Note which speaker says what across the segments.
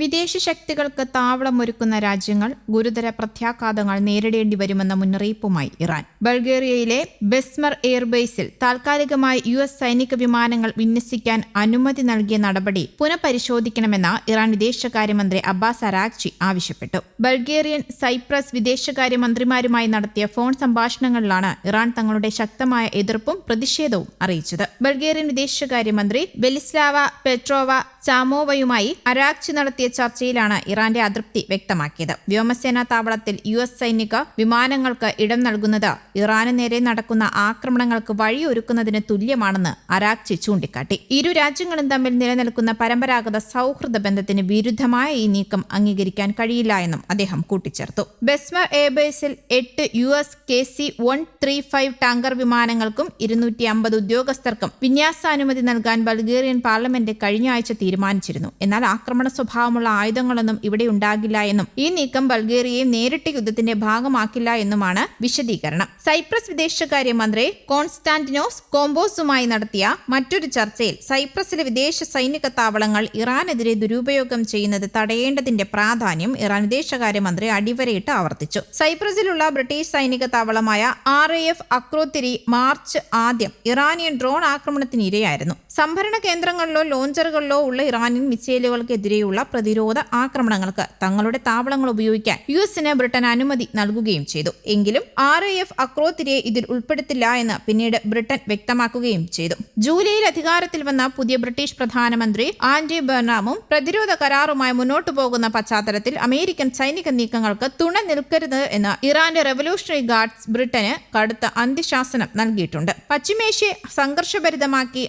Speaker 1: വിദേശ ശക്തികൾക്ക് താവളമൊരുക്കുന്ന രാജ്യങ്ങൾ ഗുരുതര പ്രത്യാഘാതങ്ങൾ നേരിടേണ്ടി വരുമെന്ന മുന്നറിയിപ്പുമായി ഇറാൻ. ബൾഗേറിയയിലെ ബെസ്മർ എയർബേസിൽ താൽക്കാലികമായി US സൈനിക വിമാനങ്ങൾ വിന്യസിക്കാൻ അനുമതി നൽകിയ നടപടി പുനഃപരിശോധിക്കണമെന്ന് ഇറാൻ വിദേശകാര്യമന്ത്രി അബ്ബാസ് അരാഗ്ചി ആവശ്യപ്പെട്ടു. ബൾഗേറിയൻ, സൈപ്രസ് വിദേശകാര്യമന്ത്രിമാരുമായി നടത്തിയ ഫോൺ സംഭാഷണങ്ങളിലാണ് ഇറാൻ തങ്ങളുടെ ശക്തമായ എതിർപ്പും പ്രതിഷേധവും അറിയിച്ചത്. ബൾഗേറിയൻ വിദേശകാര്യമന്ത്രി വെലിസ്ലാവ പെട്രോവ ചാമോവയുമായി അരാഗ്ചി നടത്തിയ ചർച്ചയിലാണ് ഇറാന്റെ അതൃപ്തി വ്യക്തമാക്കിയത്. വ്യോമസേനാ താവളത്തിൽ US സൈനിക വിമാനങ്ങൾക്ക് ഇടം നൽകുന്നത് ഇറാന് നേരെ നടക്കുന്ന ആക്രമണങ്ങൾക്ക് വഴിയൊരുക്കുന്നതിന് തുല്യമാണെന്ന് അരാഗ്ചി ചൂണ്ടിക്കാട്ടി. ഇരു രാജ്യങ്ങളും തമ്മിൽ നിലനിൽക്കുന്ന പരമ്പരാഗത സൗഹൃദ ബന്ധത്തിന് വിരുദ്ധമായ ഈ നീക്കം അംഗീകരിക്കാൻ കഴിയില്ല എന്നും അദ്ദേഹം കൂട്ടിച്ചേർത്തു. ബെസ്മർ എയർബേസിൽ 8 US KC-135 ടാങ്കർ വിമാനങ്ങൾക്കും 250 ഉദ്യോഗസ്ഥർക്കും വിന്യാസാനുമതി നൽകാൻ ബൾഗേറിയൻ പാർലമെന്റ് കഴിഞ്ഞ ആഴ്ച തീരുമാനിച്ചിരുന്നു. എന്നാൽ ആക്രമണ സ്വഭാവമുള്ള ആയുധങ്ങളൊന്നും ഇവിടെ ഉണ്ടാകില്ല എന്നും ഈ നീക്കം ബൾഗേറിയയെ നേരിട്ട് യുദ്ധത്തിന്റെ ഭാഗമാക്കില്ല എന്നുമാണ് വിശദീകരണം. സൈപ്രസ് വിദേശകാര്യമന്ത്രി കോൺസ്റ്റാന്റിനോസ് കോംബോസുമായി നടത്തിയ മറ്റൊരു ചർച്ചയിൽ സൈപ്രസിലെ വിദേശ സൈനിക താവളങ്ങൾ ഇറാനെതിരെ ദുരുപയോഗം ചെയ്യുന്നത് തടയേണ്ടതിന്റെ പ്രാധാന്യം ഇറാൻ വിദേശകാര്യമന്ത്രി അടിവരയിട്ട് ആവർത്തിച്ചു. സൈപ്രസിലുള്ള ബ്രിട്ടീഷ് സൈനിക താവളമായ RAF അക്രോത്തിരി മാർച്ച് ആദ്യം ഇറാനിയൻ ഡ്രോൺ ആക്രമണത്തിന് ഇരയായിരുന്നു. സംഭരണ കേന്ദ്രങ്ങളിലോ ലോഞ്ചറുകളിലോ ഉള്ള ഇറാനിയൻ മിസൈലുകൾക്കെതിരെയുള്ള പ്രതിരോധ ആക്രമണങ്ങൾക്ക് തങ്ങളുടെ താവളങ്ങൾ ഉപയോഗിക്കാൻ US-ന് ബ്രിട്ടൻ അനുമതി നൽകുകയും ചെയ്തു. എങ്കിലും RAF അക്രോത്തിരിയെ ഇതിൽ ഉൾപ്പെടുത്തില്ല എന്ന് പിന്നീട് ബ്രിട്ടൻ വ്യക്തമാക്കുകയും ചെയ്തു. ജൂലൈയിൽ അധികാരത്തിൽ വന്ന പുതിയ ബ്രിട്ടീഷ് പ്രധാനമന്ത്രി ആൻഡി ബർണാമും പ്രതിരോധ കരാറുമായി മുന്നോട്ടു പോകുന്ന പശ്ചാത്തലത്തിൽ അമേരിക്കൻ സൈനിക നീക്കങ്ങൾക്ക് തുണ നിൽക്കരുത് എന്ന് ഇറാന്റെ റവല്യൂഷണറി ഗാർഡ്സ് ബ്രിട്ടന് കടുത്ത അന്ത്യശാസനം നൽകിയിട്ടുണ്ട്. പശ്ചിമേഷ്യയെ സംഘർഷഭരിതമാക്കി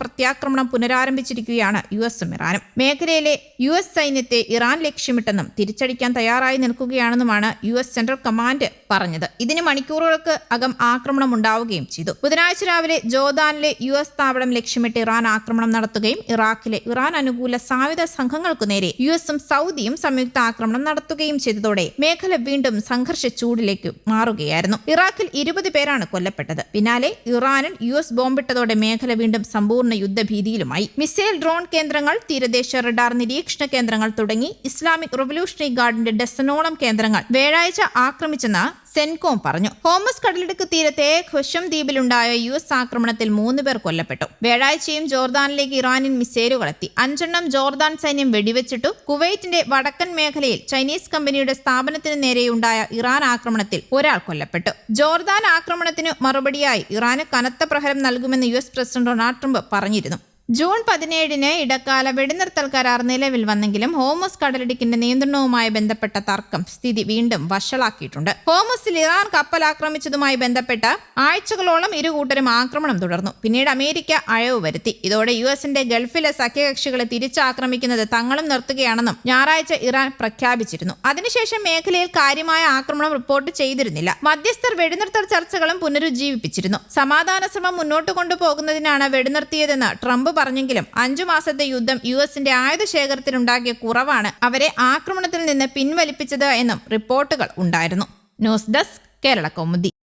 Speaker 1: പ്രത്യാക്രമണം പുനരാരംഭിച്ചിരിക്കുകയാണ് US-ഉം ഇറാനും. മേഖലയിലെ US സൈന്യത്തെ ഇറാൻ ലക്ഷ്യമിട്ടെന്നും തിരിച്ചടിക്കാൻ തയ്യാറായി നിൽക്കുകയാണെന്നുമാണ് US സെൻട്രൽ കമാൻഡ് പറഞ്ഞത്. ഇതിന് മണിക്കൂറുകൾക്ക് അകം ആക്രമണം ഉണ്ടാവുകയും ചെയ്തു. ബുധനാഴ്ച രാവിലെ ജോർദാനിലെ US താവളം ലക്ഷ്യമിട്ട് ഇറാൻ ആക്രമണം നടത്തുകയും ഇറാഖിലെ ഇറാൻ അനുകൂല സായുധ സംഘങ്ങൾക്കു നേരെ US-ഉം സൗദിയും സംയുക്ത ആക്രമണം നടത്തുകയും ചെയ്തതോടെ മേഖല വീണ്ടും സംഘർഷ ചൂടിലേക്ക് മാറുകയായിരുന്നു. ഇറാഖിൽ 20 പേരാണ് കൊല്ലപ്പെട്ടത്. പിന്നാലെ ഇറാനിൽ US ബോംബിട്ടതോടെ മേഖല വീണ്ടും സമ്പൂർണ്ണ യുദ്ധഭീതിയിലുമായി. മിസൈൽ, ഡ്രോൺ കേന്ദ്രങ്ങൾ, തീരദേശ റഡാർ നിരീക്ഷണ കേന്ദ്രങ്ങൾ തുടങ്ങി ഇസ്ലാമിക് റവല്യൂഷണറി ഗാർഡിന്റെ ഡസനോളം കേന്ദ്രങ്ങൾ വ്യാഴാഴ്ച ആക്രമിച്ചെന്ന് സെൻകോം പറഞ്ഞു. ഹോമസ് കടലിടുക്ക് തീരത്തെ ഖുശം ദ്വീപിലുണ്ടായ US ആക്രമണത്തിൽ 3 പേർ കൊല്ലപ്പെട്ടു. വ്യാഴാഴ്ചയും ജോർദാനിലേക്ക് ഇറാനിയൻ മിസൈലുകൾ എത്തി. 5 എണ്ണം ജോർദാൻ സൈന്യം വെടിവെച്ചിട്ടു. കുവൈറ്റിന്റെ വടക്കൻ മേഖലയിൽ ചൈനീസ് കമ്പനിയുടെ സ്ഥാപനത്തിന് നേരെയുണ്ടായ ഇറാൻ ആക്രമണത്തിൽ ഒരാൾ കൊല്ലപ്പെട്ടു. ജോർദാൻ ആക്രമണത്തിന് മറുപടിയായി ഇറാന് കനത്ത പ്രഹരം നൽകുമെന്ന് US പ്രസിഡന്റ് ഡൊണാൾഡ് ട്രംപ് പറഞ്ഞിരുന്നു. ജൂൺ 17-ന് ഇടക്കാല വെടിനിർത്തൽ കരാർ നിലവിൽ വന്നെങ്കിലും ഹോമസ് കടലിടുക്കിന്റെ നിയന്ത്രണവുമായി ബന്ധപ്പെട്ട തർക്കം സ്ഥിതി വീണ്ടും വഷളാക്കിയിട്ടുണ്ട്. ഹോമസിൽ ഇറാൻ കപ്പൽ ആക്രമിച്ചതുമായി ബന്ധപ്പെട്ട ആഴ്ചകളോളം ഇരു കൂട്ടരും ആക്രമണം തുടർന്നു. പിന്നീട് അമേരിക്ക അയവ് വരുത്തി. ഇതോടെ US-ന്റെ ഗൾഫിലെ സഖ്യകക്ഷികളെ തിരിച്ചാക്രമിക്കുന്നത് തങ്ങളും നിർത്തുകയാണെന്നും ഞായറാഴ്ച ഇറാൻ പ്രഖ്യാപിച്ചിരുന്നു. അതിനുശേഷം മേഖലയിൽ കാര്യമായ ആക്രമണം റിപ്പോർട്ട് ചെയ്തിരുന്നില്ല. മധ്യസ്ഥർ വെടിനിർത്തൽ ചർച്ചകളും പുനരുജ്ജീവിപ്പിച്ചിരുന്നു. സമാധാന ശ്രമം മുന്നോട്ട് കൊണ്ടുപോകുന്നതിനാണ് വെടിനിർത്തിയതെന്ന് ട്രംപ് പറഞ്ഞെങ്കിലും 5 മാസത്തെ യുദ്ധം US-ന്റെ ആയുധ ശേഖരത്തിനുണ്ടാക്കിയ കുറവാണ് അവരെ ആക്രമണത്തിൽ നിന്ന് പിൻവലിപ്പിച്ചത് എന്നും റിപ്പോർട്ടുകൾ ഉണ്ടായിരുന്നു. News desk, Kerala Kaumudi.